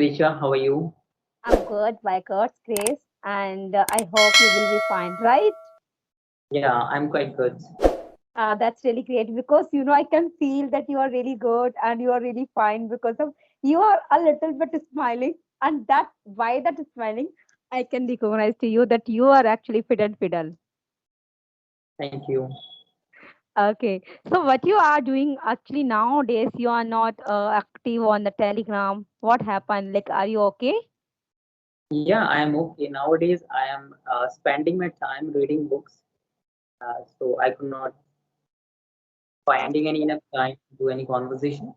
Richa. How are you? I'm good by God's grace, and I hope you will be fine, right? Yeah, I'm quite good. That's really great because I can feel that you are really good and you are really fine because of you are a little bit smiling, and that why that smiling, I can recognize to you that you are actually fit and fiddle. Thank you. Okay, so what you are doing actually nowadays, you are not active on the Telegram. What happened? Like, are you okay? Yeah, I am okay. Nowadays, I am spending my time reading books, so I could not finding any enough time to do any conversation.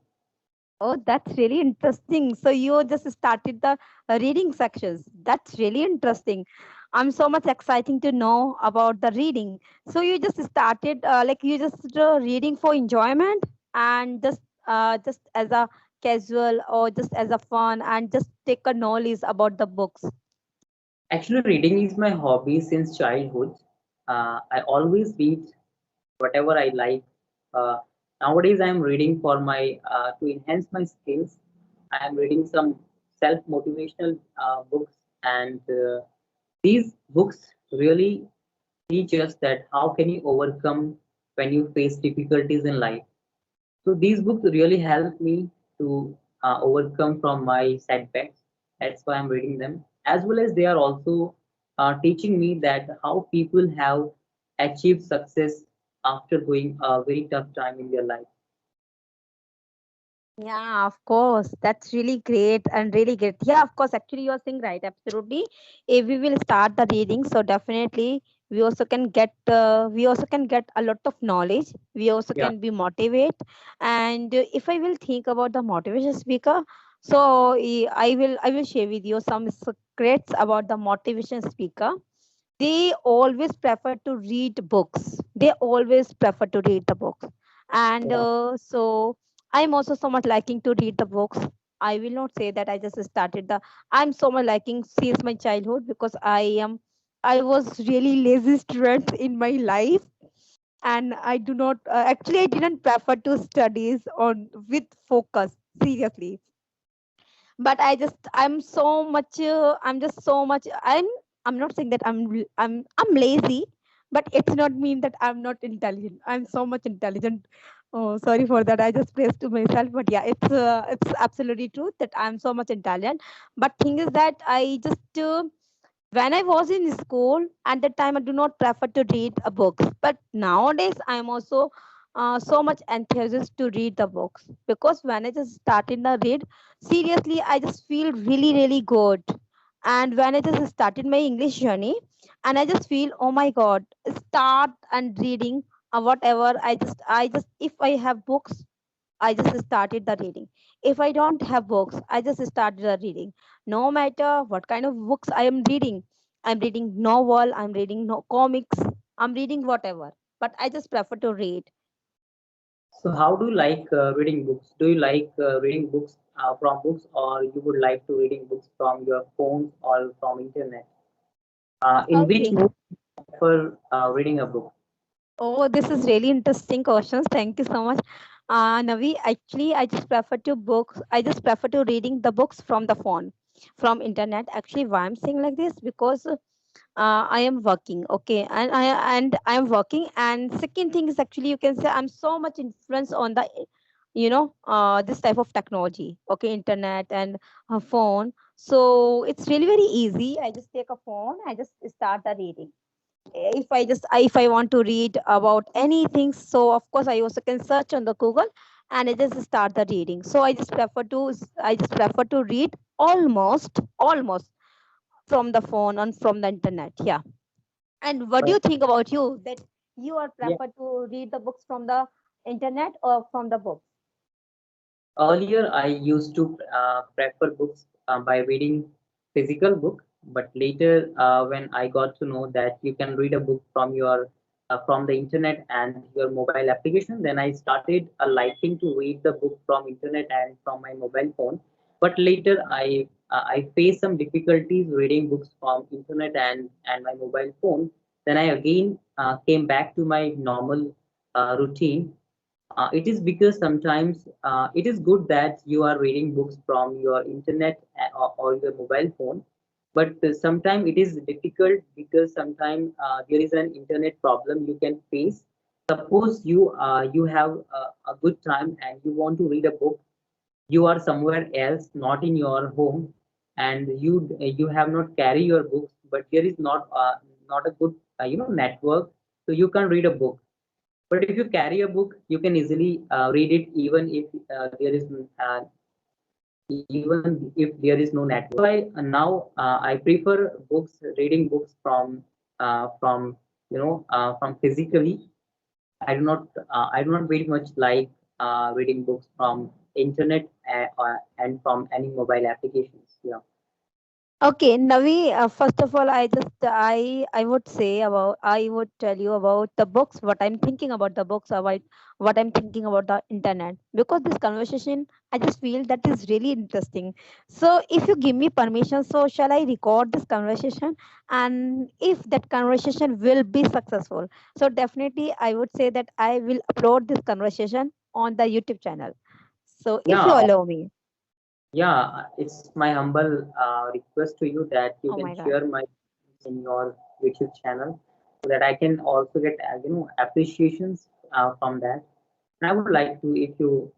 Oh, that's really interesting. So you just started the reading sections. That's really interesting. I'm so much exciting to know about the reading. So you just started like you just reading for enjoyment and just as a casual or just as a fun and just take a knowledge about the books. Actually, reading is my hobby since childhood. I always read whatever I like. Uh, Nowadays, I am reading for my to enhance my skills. I am reading some self-motivational books, and these books really teach us that how can you overcome when you face difficulties in life. So these books really help me to overcome from my setbacks. That's why I'm reading them, as well as they are also teaching me that how people have achieved success after going a very tough time in their life. Yeah, of course. That's really great and really great. Yeah, of course. Actually, you are saying right. Absolutely. If we will start the reading, so definitely we also can get a lot of knowledge. We also Yeah. can be motivated. And if I will think about the motivation speaker, so I will share with you some secrets about the motivation speaker. They always prefer to read books. They always prefer to read the books. And Yeah. so I'm also so much liking to read the books. I will not say that I just started the I'm so much liking since my childhood because I was really lazy student in my life, and I do not actually I didn't prefer to studies on with focus seriously. But I'm just so much I'm not saying that I'm lazy, but it's not mean that I'm not intelligent. I'm so much intelligent. Oh, sorry for that, I just praised to myself, but yeah, it's absolutely true that I'm so much intelligent. But thing is that I just when I was in school at that time, I do not prefer to read a books. But nowadays, I am also so much enthusiastic to read the books because when I just started the read, seriously, I just feel really, really good. And when I just started my English journey, and I just feel, oh my God, start and reading whatever. If I have books, I just started the reading. If I don't have books, I just started the reading. No matter what kind of books I am reading, I'm reading novel, I'm reading no comics, I'm reading whatever. But I just prefer to read. So how do you like reading books? Do you like reading books from books, or you would like to reading books from your phones or from internet? In which Okay. mode do you prefer reading a book? Oh, this is really interesting questions. Thank you so much. Navi, actually, I just prefer to reading the books from the phone, from internet. Actually, why I'm saying like this because I am working, okay, and I am working. And second thing is actually you can say I'm so much influenced on the, this type of technology, okay, internet and phone. So it's really very easy. I just take a phone, I just start the reading. If I want to read about anything, so of course I also can search on the Google, and I just start the reading. So I just prefer to read almost from the phone and from the internet. Yeah. And what do But you think about you? That you are yeah, prefer to read the books from the internet or from the books? earlier I used to prefer books by reading physical book, but later when I got to know that you can read a book from your from the internet and your mobile application, then I started liking to read the book from internet and from my mobile phone. But later I faced some difficulties reading books from internet and my mobile phone. Then I again came back to my normal routine. It is because sometimes it is good that you are reading books from your internet or your mobile phone, but sometimes it is difficult because sometimes there is an internet problem you can face. Suppose you have a good time and you want to read a book, you are somewhere else, not in your home, and you have not carry your books, but there is not a good network, so you can read a book. But if you carry a book, you can easily read it even if even if there is no network. That's why now I prefer books, reading books from from physically. I do not very much like reading books from internet and from any mobile applications. Yeah. Okay, Navi, first of all, I would say about, I would tell you about the books, what I'm thinking about the books, about what I'm thinking about the internet. Because this conversation, I just feel that is really interesting. So if you give me permission, so shall I record this conversation? And if that conversation will be successful, so definitely I would say that I will upload this conversation on the YouTube channel. So if you Yeah, allow me. yeah, it's my humble request to you that you Oh can my God. share my in your YouTube channel so that I can also get appreciations from that. And I would like to if you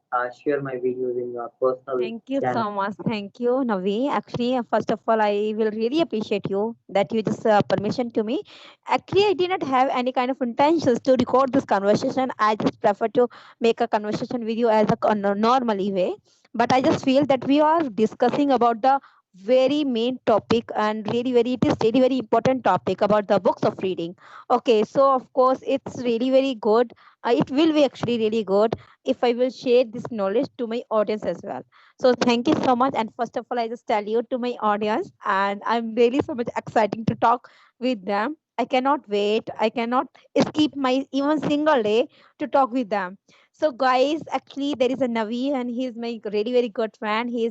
share my videos in your personal Thank you channel. so much. Thank you, Navi. Actually, first of all, I will really appreciate you that you just permission to me. Actually, I did not have any kind of intentions to record this conversation. I just prefer to make a conversation with you as a normally way. But I just feel that we are discussing about the very main topic, and really very, it is really very important topic about the books of reading. Okay, so of course it's really very good. It will be actually really good if I will share this knowledge to my audience as well. So thank you so much. And first of all, I just tell you to my audience, and I'm really so much exciting to talk with them. I cannot wait. I cannot skip my even single day to talk with them. So guys, actually there is a Navi, and he's my really very good friend. He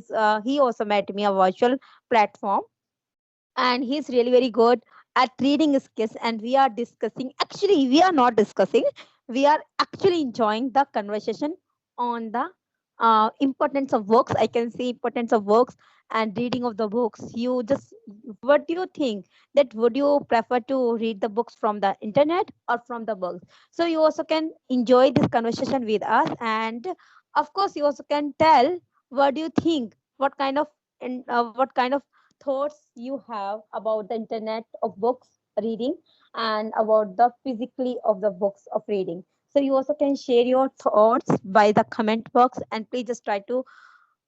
also met me a virtual platform, and he's really very good at reading skills, and we are discussing, actually we are not discussing, we are actually enjoying the conversation on the importance of books. I can say importance of books and reading of the books. You just, what do you think, that would you prefer to read the books from the internet or from the books? So you also can enjoy this conversation with us, and of course you also can tell what do you think, what kind of, what kind of thoughts you have about the internet of books reading, and about the physically of the books of reading. So you also can share your thoughts by the comment box, and please just try to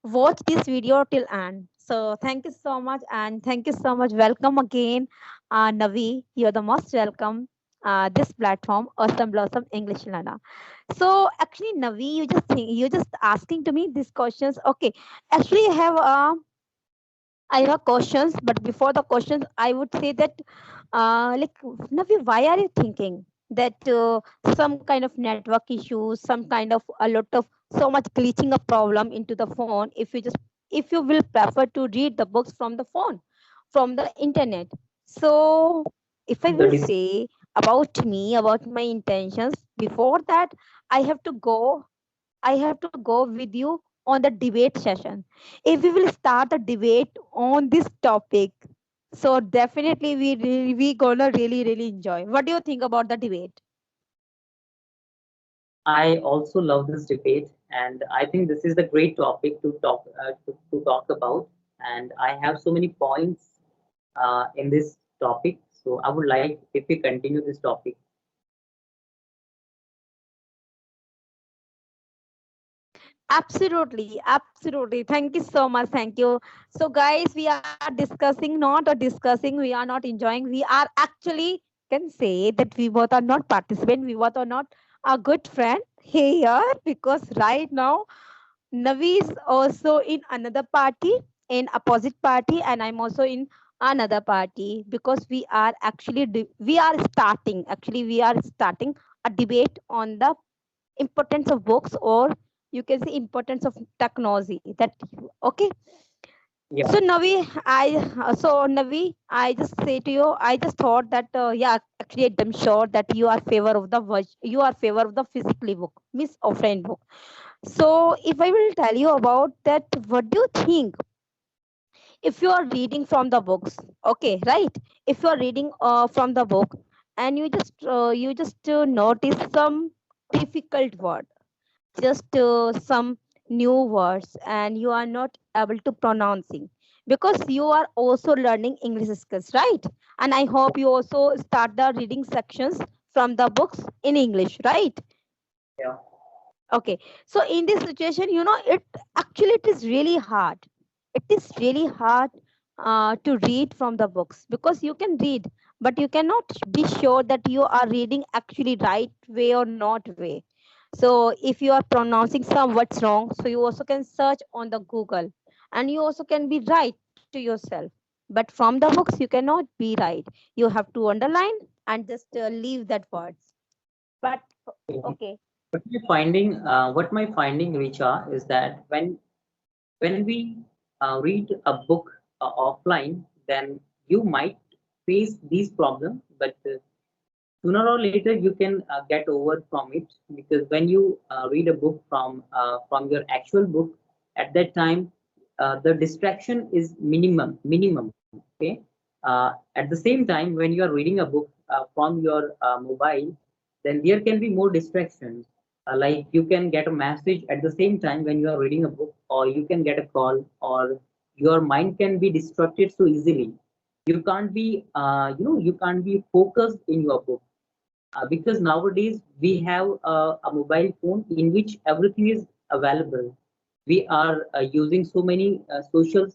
watch this video till end. So thank you so much, and thank you so much. Welcome again, Navi. You're the most welcome. This platform, Awesome Blossom English Learner. So actually, Navi, you just asking to me these questions. Okay, actually, I have questions, but before the questions, I would say that, like, Navi, why are you thinking that some kind of network issues, some kind of a lot of so much glitching a problem into the phone? If you will prefer to read the books from the phone, from the internet. So, if I The will dis- say about me, about my intentions, before that, I have to go I have to go with you on the debate session. If we will start a debate on this topic, so definitely we gonna really enjoy. What do you think about the debate? I also love this debate, and I think this is the great topic to talk about. And I have so many points in this topic, so I would like if we continue this topic. Absolutely, absolutely. Thank you so much. Thank you. So, guys, we are discussing, not a discussing. We are not enjoying. We are actually can say that we both are not participant. We both are not a good friend here, because right now Navi is also in another party, in opposite party, and I'm also in another party, because we are starting a debate on the importance of books, or you can say importance of technology. That, okay. Yeah, So Navi, I just say to you, I just thought that yeah, actually I'm sure that you are favor of the you are favor of the physically book, miss offline book. So if I will tell you about that, what do you think if you are reading from the books? Okay, right? If you are reading from the book and you just notice some difficult word, just some new words, and you are not able to pronouncing because you are also learning English skills, right? And I hope you also start the reading sections from the books in English, right? yeah, Okay, so in this situation, it actually it is really hard. It is really hard to read from the books because you can read, but you cannot be sure that you are reading actually right way or not way. So if you are pronouncing some words wrong, so you also can search on the Google, and you also can be right to yourself. But from the books, you cannot be right. You have to underline and just leave that words. But okay. okay. What my finding, Richa, is that when we read a book offline, then you might face these problems, but sooner or later you can get over from it, because when you read a book from your actual book, at that time the distraction is minimum. Okay, at the same time when you are reading a book from your mobile, then there can be more distractions. Like you can get a message at the same time when you are reading a book, or you can get a call, or your mind can be distracted so easily. You can't be you can't be focused in your book, because nowadays we have a mobile phone in which everything is available. We are using so many social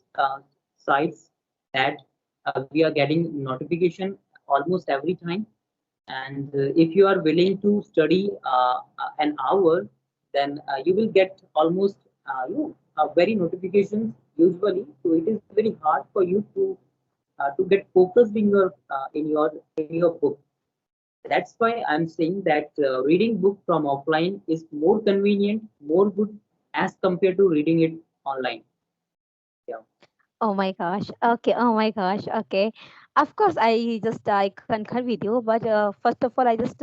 sites that we are getting notification almost every time. And if you are willing to study an hour, then you will get almost very notifications usually. So it is very hard for you to get focused in your book. That's why I'm saying that reading book from offline is more convenient, more good as compared to reading it online. Yeah. Oh my gosh. Okay. Oh my gosh. Okay. Of course, I concur with you. But first of all, I just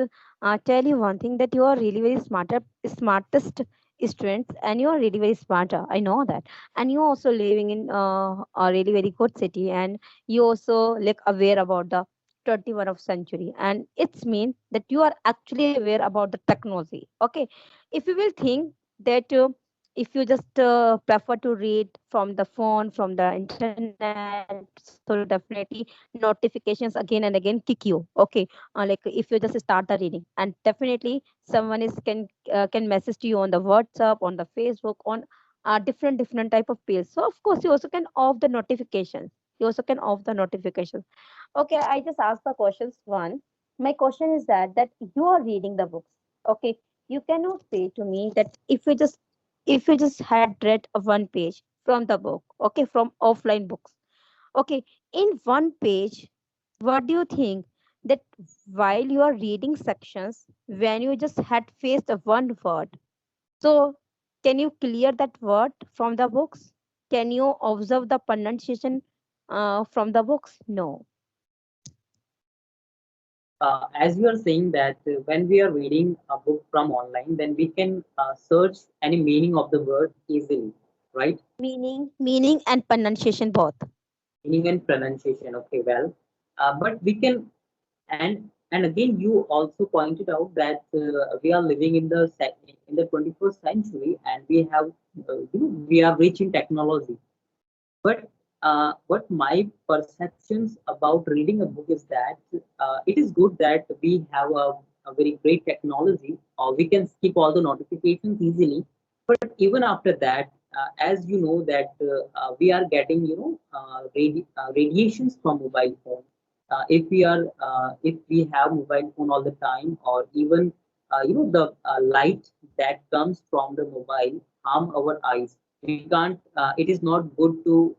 tell you one thing, that you are really very smartest students, and you are really very smarter. I know that, and you also living in a really very good city, and you also like aware about the 21 of century, and it's mean that you are actually aware about the technology. Okay, if you will think that. If you just prefer to read from the phone, from the internet, so definitely notifications again and again kick you. Okay, like if you just start the reading, and definitely someone can message to you on the WhatsApp, on the Facebook, on different type of pills. So of course you also can off the notifications. You also can off the notifications. Okay, I just asked the questions one. My question is that you are reading the books. Okay, you cannot say to me that if you just had read a one page from the book, okay, from offline books, okay, in one page, what do you think that while you are reading sections, when you just had faced a one word, so can you clear that word from the books? Can you observe the pronunciation from the books? No. As you are saying that when we are reading a book from online, then we can search any meaning of the word easily, right? Meaning and pronunciation both. Meaning and pronunciation. Okay, well, but we can, and again you also pointed out that we are living in the 21st century, and we have we are rich in technology. But what my perceptions about reading a book is that it is good that we have a very great technology, or we can skip all the notifications easily. But even after that, as you know that we are getting radiations from mobile phone. If we have mobile phone all the time, or even the light that comes from the mobile harm our eyes. We can't it is not good to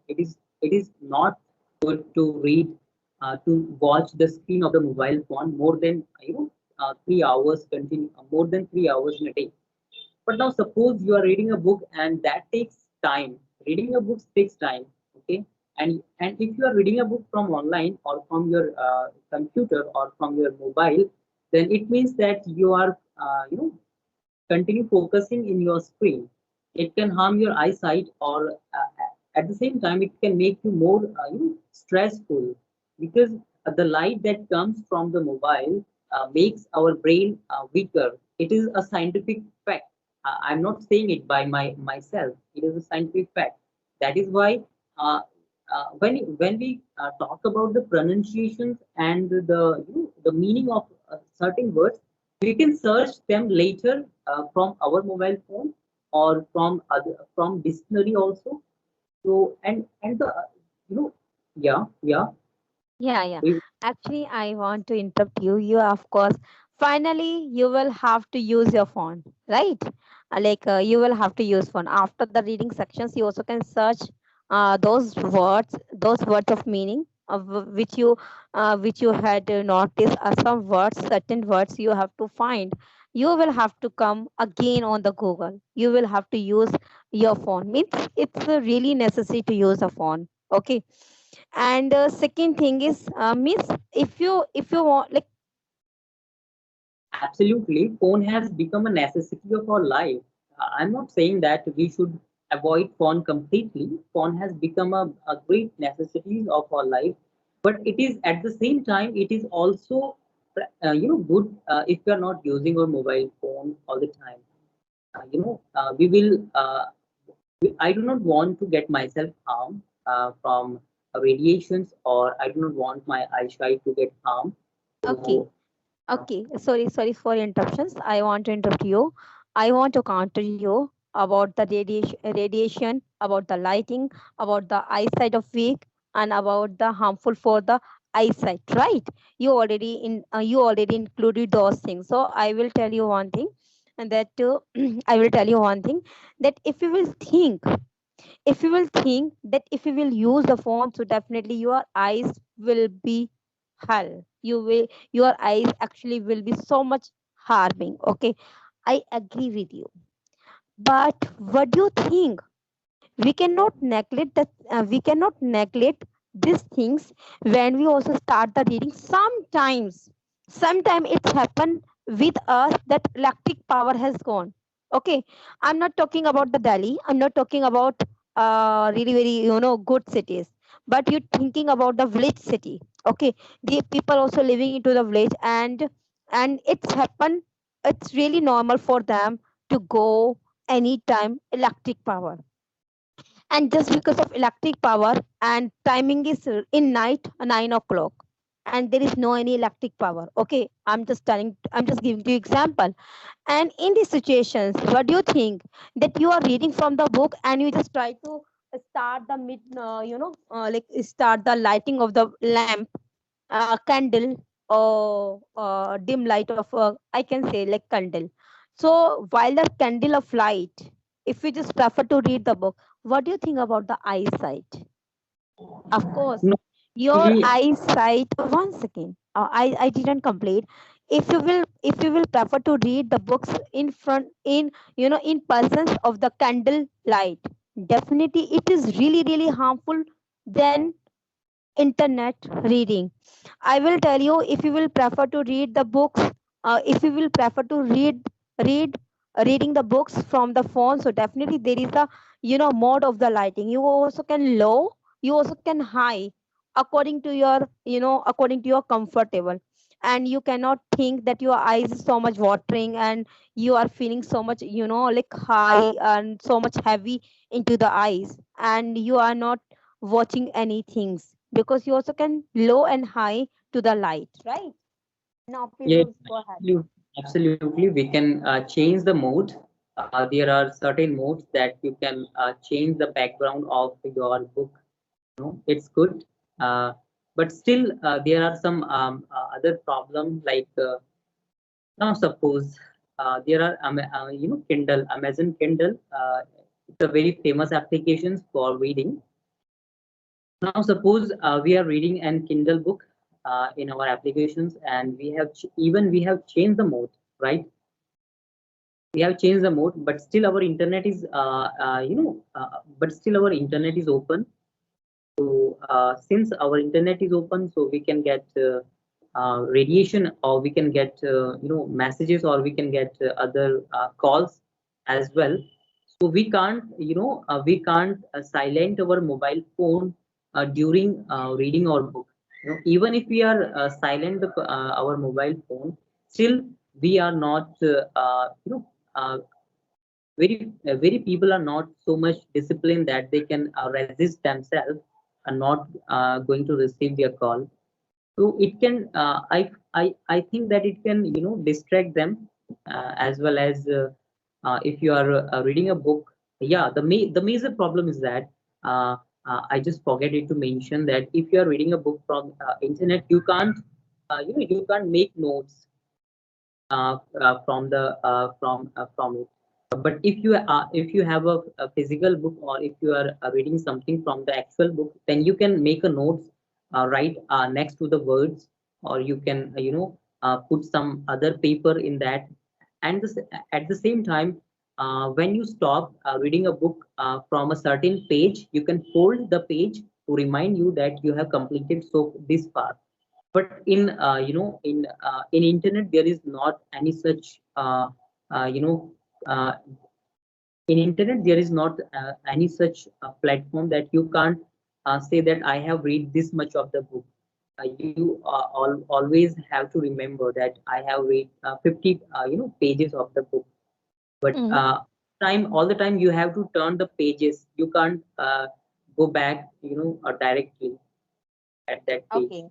it is not good to read to watch the screen of the mobile phone more than 3 hours continue more than 3 hours in a day. But now suppose you are reading a book and that takes time, reading a book takes time. Okay, and if you are reading a book from online or from your computer or from your mobile, then it means that you are continue focusing in your screen. It can harm your eyesight, or at the same time, it can make you more stressful, because the light that comes from the mobile makes our brain weaker. It is a scientific fact. I'm not saying it by myself. It is a scientific fact. That is why when we talk about the pronunciations and the meaning of certain words, we can search them later from our mobile phone or from dictionary also. So and the yeah, yeah, Yeah, yeah. we, Actually, I want to interrupt you. You, of course, finally, you will have to use your phone, right? You will have to use phone. After the reading sections, you also can search those words of meaning of which you had noticed. Some words, certain words you have to find. You will have to come again on the Google. You will have to use your phone. Means it's really necessary to use a phone. Okay, and second thing is miss, if you want, like, absolutely, phone has become a necessity of our life. I'm not saying that we should avoid phone completely. Phone has become a great necessity of our life, but it is at the same time it is also good if we are not using our mobile phone all the time. We will. I do not want to get myself harmed from radiations, or I do not want my eyesight to get harmed. okay, So, okay, sorry for interruptions. I want to interrupt you. I want to counter you about the radiation, about the lighting, about the eyesight of weak, and about the harmful for the eyesight, right? You already included those things, so I will tell you one thing, and that I will tell you one thing, that if you will think that if you will use the phone, so definitely your eyes will be hell. Your eyes actually will be so much harming. Okay, I agree with you, but what do you think? We cannot neglect these things when we also start the reading. Sometimes it's happened with us that electric power has gone. Okay, I'm not talking about the Delhi, I'm not talking about really very good cities, but you're thinking about the village city. Okay, the people also living into the village, and it's happened. It's really normal for them to go anytime electric power, and just because of electric power, and timing is in night 9 o'clock, and there is no any electric power. Okay, I'm just giving you example. And in these situations, what do you think, that you are reading from the book and you just try to start the start the lighting of the lamp, candle, or dim light of I can say like candle. So while the candle of light, if you just prefer to read the book, what do you think about the eyesight? Of course, no, your actually, eyesight. One second, I didn't complete. If you will prefer to read the books in front, in presence of the candle light, definitely it is really harmful than internet reading. I will tell you, if you will prefer to read the books, if you will prefer to read reading the books from the phone, so definitely there is a mode of the lighting. You also can low, you also can high, according to your comfortable. And you cannot think that your eyes is so much watering, and you are feeling so much like high and so much heavy into the eyes, and you are not watching anything, because you also can low and high to the light, right? Now please yeah, go ahead. absolutely. We can change the mode. There are certain modes that you can change the background of your book. It's good. Uh, but still, there are some other problems, like now suppose there are Kindle, Amazon Kindle. It's a very famous application for reading. Now suppose we are reading an Kindle book in our applications, and we have changed the mode, right? we have changed the mode, but still our internet is but still our internet is open. So since our internet is open, so we can get radiation, or we can get messages, or we can get other calls as well. So we can't silent our mobile phone during reading our book. Even if we are silent our mobile phone, still we are not very people are not so much disciplined that they can resist themselves and not going to receive their call. So it can I think that it can distract them as well as if you are reading a book. Yeah, the major problem is that I just forget it to mention that if you are reading a book from internet, you can't you can't make notes from it. But if you have a physical book, or if you are reading something from the actual book, then you can make a notes right next to the words, or you can put some other paper in that. And at the same time, when you stop reading a book from a certain page, you can fold the page to remind you that you have completed so this part. But in internet there is not any such uh, you know uh, in internet there is not any such platform that you can't say that I have read this much of the book. You always have to remember that I have read 50 pages of the book. But Mm. time all the time you have to turn the pages, you can't go back directly at that page. Okay.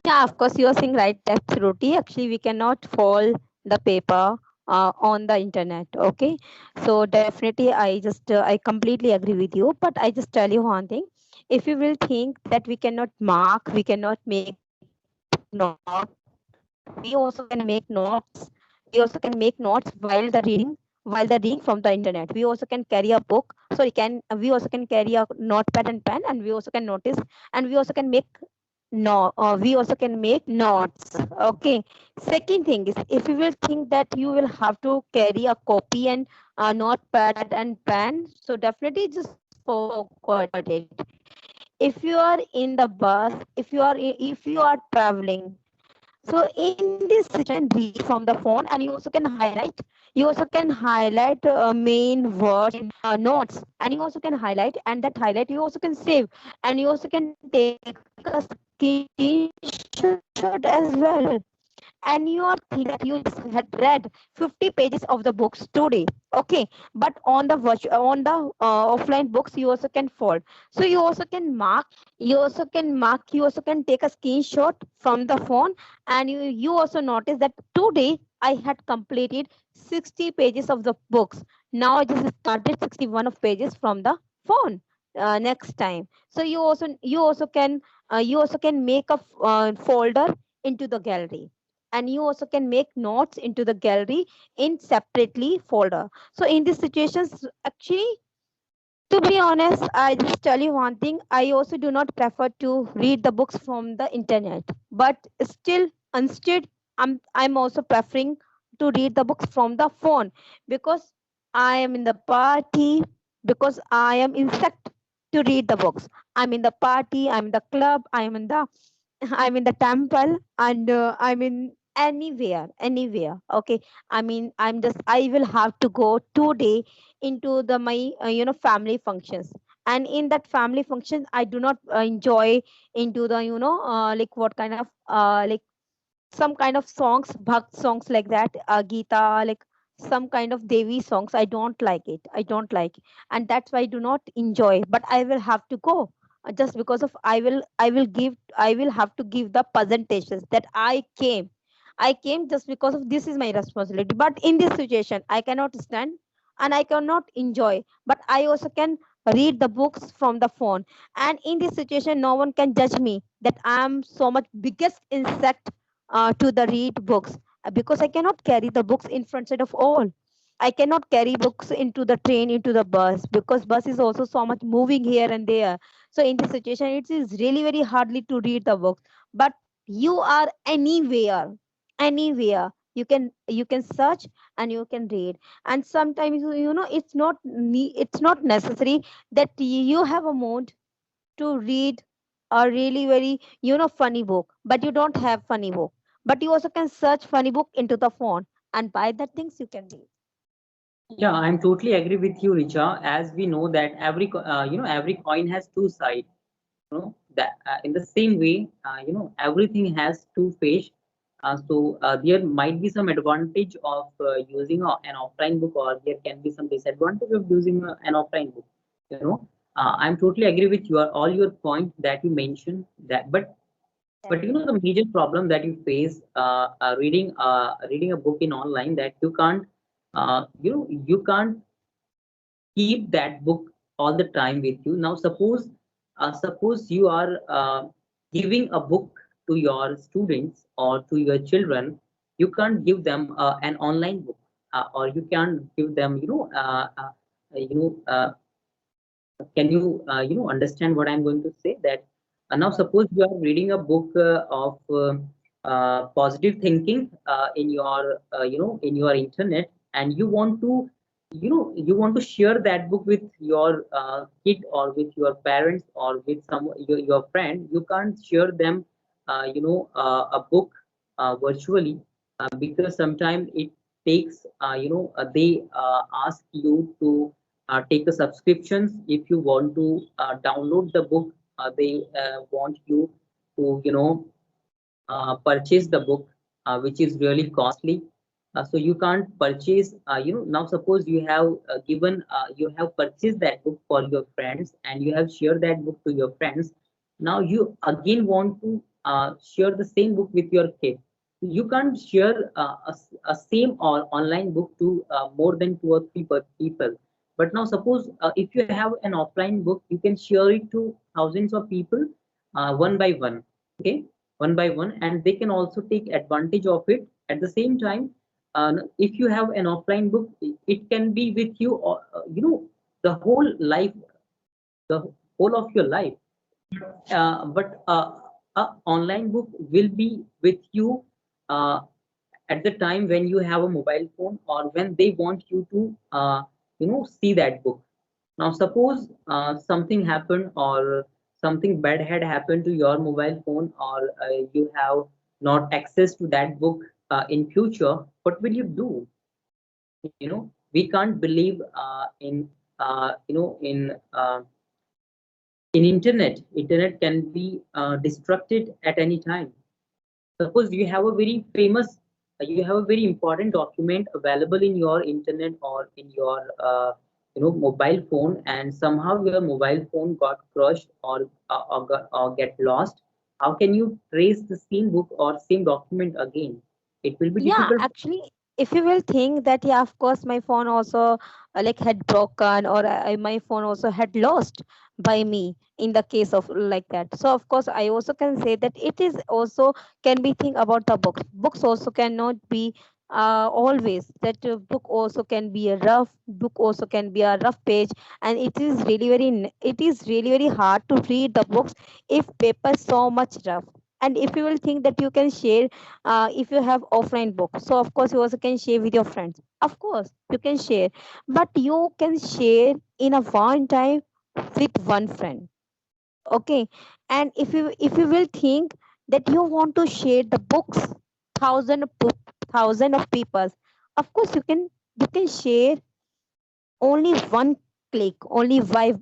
Yeah, of course, you are saying right. Absolutely. Actually, we cannot fold the paper on the internet. Okay. So definitely, I completely agree with you. But I just tell you one thing. If you will think that we cannot mark, we cannot make notes, we also can make notes. We also can make notes while the reading from the internet. We also can carry a book. Sorry, can we also can carry a notepad and pen, and we also can notice, and we also can make no we also can make notes. Okay, second thing is, if you will think that you will have to carry a copy and notepad and pen, so definitely just forget it. If you are in the bus, if you are traveling, so in this situation, read from the phone, and you also can highlight. You also can highlight main words in notes, and you also can highlight, and that highlight you also can save, and you also can take a screenshot as well. And you are thinking that you just had read 50 pages of the books today, okay, but on the on the offline books you also can fold. So you also can mark, you also can take a screenshot from the phone, and you also notice that today I had completed 60 pages of the books. Now I just started 61 of pages from the phone. Next time, so you also can make a folder into the gallery, and you also can make notes into the gallery in separately folder. So in these situations, actually, to be honest, I just tell you one thing. I also do not prefer to read the books from the internet, but still, instead, I'm also preferring to read the books from the phone, because I am in the party, because I am insect to read the books. I'm in the party. I'm in the club. I'm in the temple, and I'm in anywhere. Okay, I will have to go today into the my family functions, and in that family function I do not enjoy into the like what kind of like some kind of songs, bhakt songs, like that, Gita, like some kind of Devi songs. I don't like it. I don't like it. And that's why I do not enjoy. But I will have to go, just because of I will have to give the presentations that I came just because of this is my responsibility. But in this situation, I cannot stand and I cannot enjoy. But I also can read the books from the phone. And in this situation, no one can judge me that I am so much biggest insect to the read books, because I cannot carry the books in front side of all. I cannot carry books into the train, into the bus, because bus is also so much moving here and there. So in this situation, it is really very hardly to read the books. But you are anywhere, anywhere. you can search and you can read. And sometimes it's not necessary that you have a mood to read a really very funny book, but you don't have funny book, but you also can search funny book into the phone and buy that things you can read. Yeah, I'm totally agree with you, Richa. As we know that every coin has two sides. That in the same way, everything has two face. So there might be some advantage of using an offline book, or there can be some disadvantage of using an offline book. You know, I'm totally agree with all your point that you mentioned that, but the major problem that you face reading a book in online, that you can't you can't keep that book all the time with you. Now suppose you are giving a book to your students or to your children. You can't give them an online book, or you can't give them you know can you understand what I'm going to say? That now suppose you are reading a book of positive thinking in your in your internet, and you want to you want to share that book with your kid, or with your parents, or with your friend. You can't share them a book virtually, because sometimes it takes they ask you to take a subscriptions. If you want to download the book, they want you to purchase the book, which is really costly. So you can't purchase. Now suppose you have purchased that book for your friends, and you have shared that book to your friends. Now you again want to share the same book with your kid. You can't share a same or online book to more than two or three people. But now suppose if you have an offline book, you can share it to thousands of people, one by one. Okay, one by one, and they can also take advantage of it. At the same time, if you have an offline book, it can be with you, the whole life, the whole of your life. But a online book will be with you uh, at the time when you have a mobile phone, or when they want you to see that book. Now suppose something happened, or something bad had happened to your mobile phone, or you have not access to that book in future. What will you do? We can't believe in in internet can be destructed at any time. Suppose you have a very important document available in your internet, or in your mobile phone, and somehow your mobile phone got crushed, or get lost. How can you trace the same book or same document again? It will be Yeah, difficult. actually, if you will think that, yeah, of course, my phone also like had broken, or my phone also had lost by me in the case of like that. So of course, I also can say that it is also can be think about the books. Books also cannot be always that book also can be a rough book, also can be a rough page, and it is really very hard to read the books if paper is so much rough. And if you will think that you can share, if you have offline book, so of course you also can share with your friends, of course you can share, but you can share in a one time with one friend. Okay. And if you will think that you want to share the books thousand of people, of course you can share only one click, only by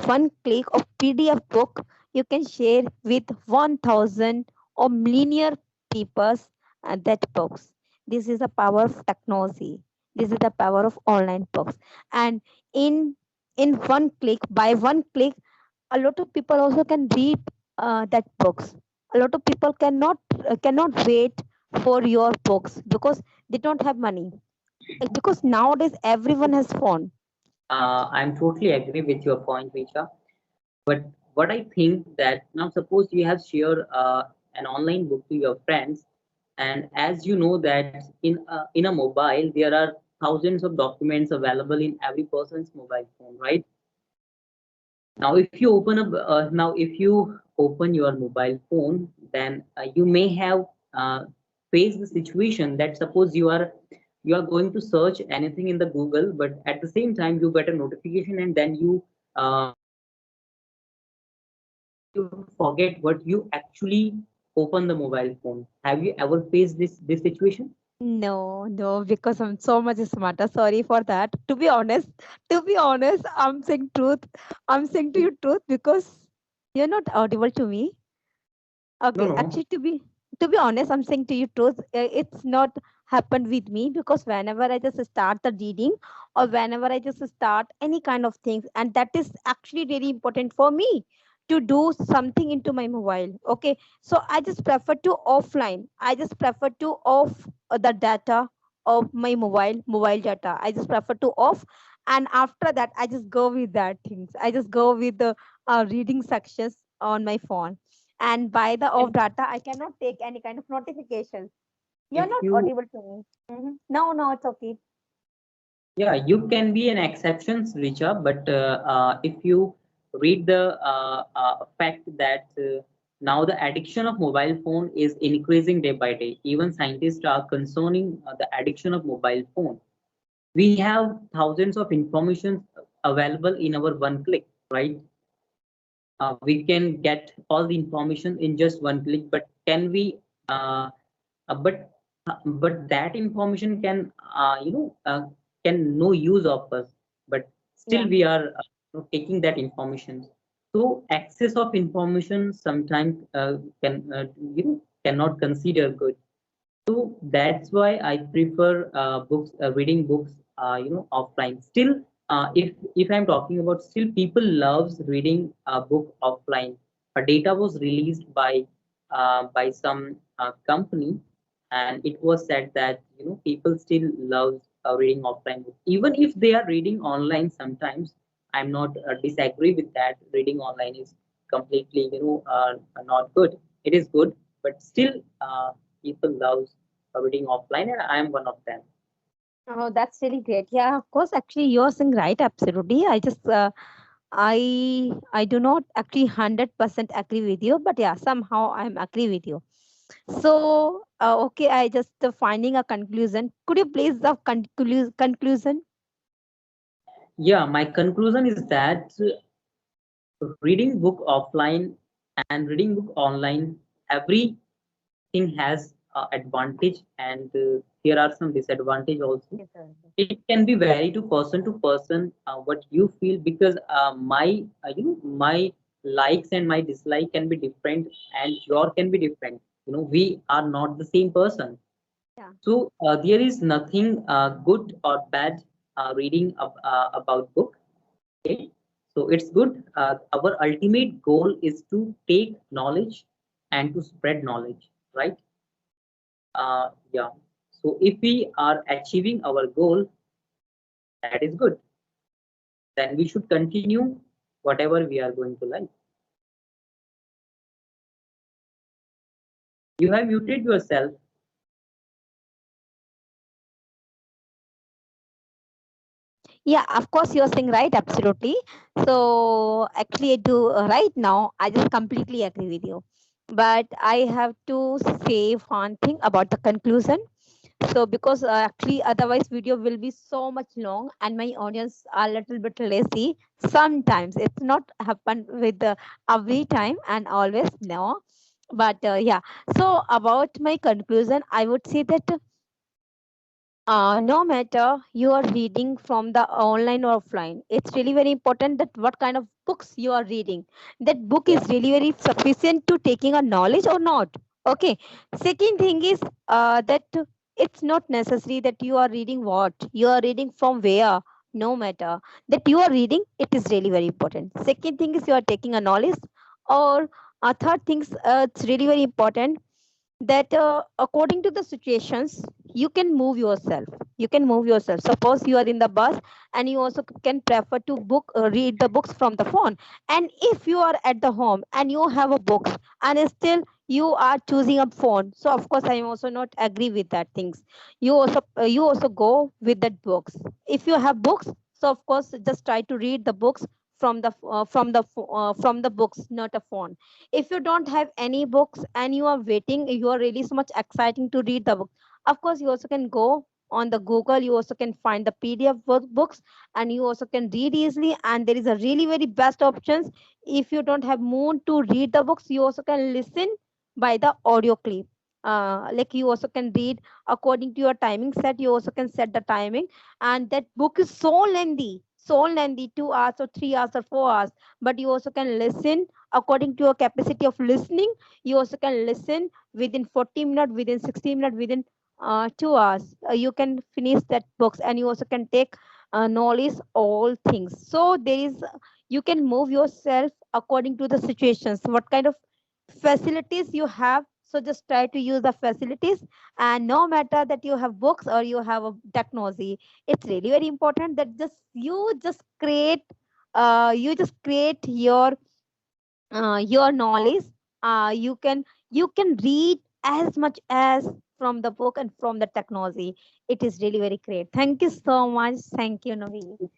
one click of PDF book, you can share with 1000 or linear papers that books. This is the power of technology. This is the power of online books. And in one click, by one click, a lot of people also can read that books. A lot of people cannot wait for your books because they don't have money. Because nowadays everyone has phone. I'm totally agree with your point, Richa. But what I think, that now suppose you have shared an online book to your friends, and as you know that in a mobile there are thousands of documents available in every person's mobile phone, right? Now if you open your mobile phone, then you may have face the situation that suppose you are going to search anything in the Google, but at the same time you get a notification and then you forget what you actually open the mobile phone. Have you ever faced this situation? No, no, because I'm so much smarter. Sorry for that. To be honest, I'm saying truth. I'm saying to you truth because you're not audible to me. No, Okay, no. actually, to be honest, I'm saying to you truth. It's not happened with me because whenever I just start the reading or whenever I just start any kind of things, and that is actually really important for me to do something into my mobile. Okay, so I just prefer to offline. I just prefer to off the data of my mobile data. I just prefer to off, and after that, I just go with that things. I just go with the reading sections on my phone, and by the off And data I cannot take any kind of notifications. You're if not you audible to me. No, no, it's okay. Yeah, you can be an exceptions, Richa, but if you read the fact that now the addiction of mobile phone is increasing day by day, even scientists are concerning the addiction of mobile phone. We have thousands of information available in our one click, right? We can get all the information in just one click, but can we uh, but that information can can no use of us, but still Yeah. we are taking that information. So access of information sometimes can cannot consider good. So that's why I prefer books, reading books, offline. Still, if I'm talking about, still people loves reading a book offline. A data was released by some company, and it was said that people still love reading offline books, even if they are reading online. Sometimes I'm not disagree with that. Reading online is completely not good. It is good, but still people love reading offline, and I am one of them. Oh, that's really great. Yeah, of course. Actually, you're saying right. Absolutely. I do not actually 100% agree with you, but yeah, somehow I'm agree with you. So, okay, I just finding a conclusion. Could you please the conclusion? Yeah, my conclusion is that reading book offline and reading book online, everything has advantage, and there are some disadvantage also. Yes, sir. It can be vary to person what you feel, because my likes and my dislike can be different, and your can be different. We are not the same person. Yeah. So there is nothing good or bad reading about book. Okay, so it's good. Our ultimate goal is to take knowledge and to spread knowledge, right? Yeah. So if we are achieving our goal, that is good. Then we should continue whatever we are going to like. You have muted yourself. Yeah, of course you're saying right, absolutely. So actually, I do right now. I just completely agree with you. But I have to say one thing about the conclusion. So because actually, otherwise video will be so much long, and my audience are a little bit lazy. Sometimes it's not happen with every time and always no. But yeah. So about my conclusion, I would say that no matter you are reading from the online or offline, it's really very important that what kind of books you are reading. That book is Yeah. really very sufficient to taking a knowledge or not. Okay. Second thing is that it's not necessary that you are reading what you are reading from where. No matter that you are reading, it is really very important. Second thing is you are taking a knowledge, or third things it's really very important that according to the situations you can move yourself. Suppose you are in the bus, and you also can prefer to read the books from the phone. And if you are at the home and you have a book, and still you are choosing a phone, so of course I am also not agree with that things. You also go with that books. If you have books, so of course just try to read the books from the books, not a phone. If you don't have any books and you are waiting, you are really so much exciting to read the book, of course you also can go on the Google, you also can find the PDF books, and you also can read easily. And there is a really very best options. If you don't have mood to read the books, you also can listen by the audio clip. Like you also can read according to your timing set, you also can set the timing. And that book is so lengthy, 2 hours or 3 hours or 4 hours, but you also can listen according to your capacity of listening. You also can listen within 40 minutes, within 60 minutes, within 2 hours. You can finish that books, and you also can take knowledge all things. So there is, you can move yourself according to the situations, what kind of facilities you have. So just try to use the facilities. And no matter that you have books or you have a technology, it's really very important that you just create your knowledge. You can read as much as from the book and from the technology. It is really very great. Thank you so much. Thank you, Navi.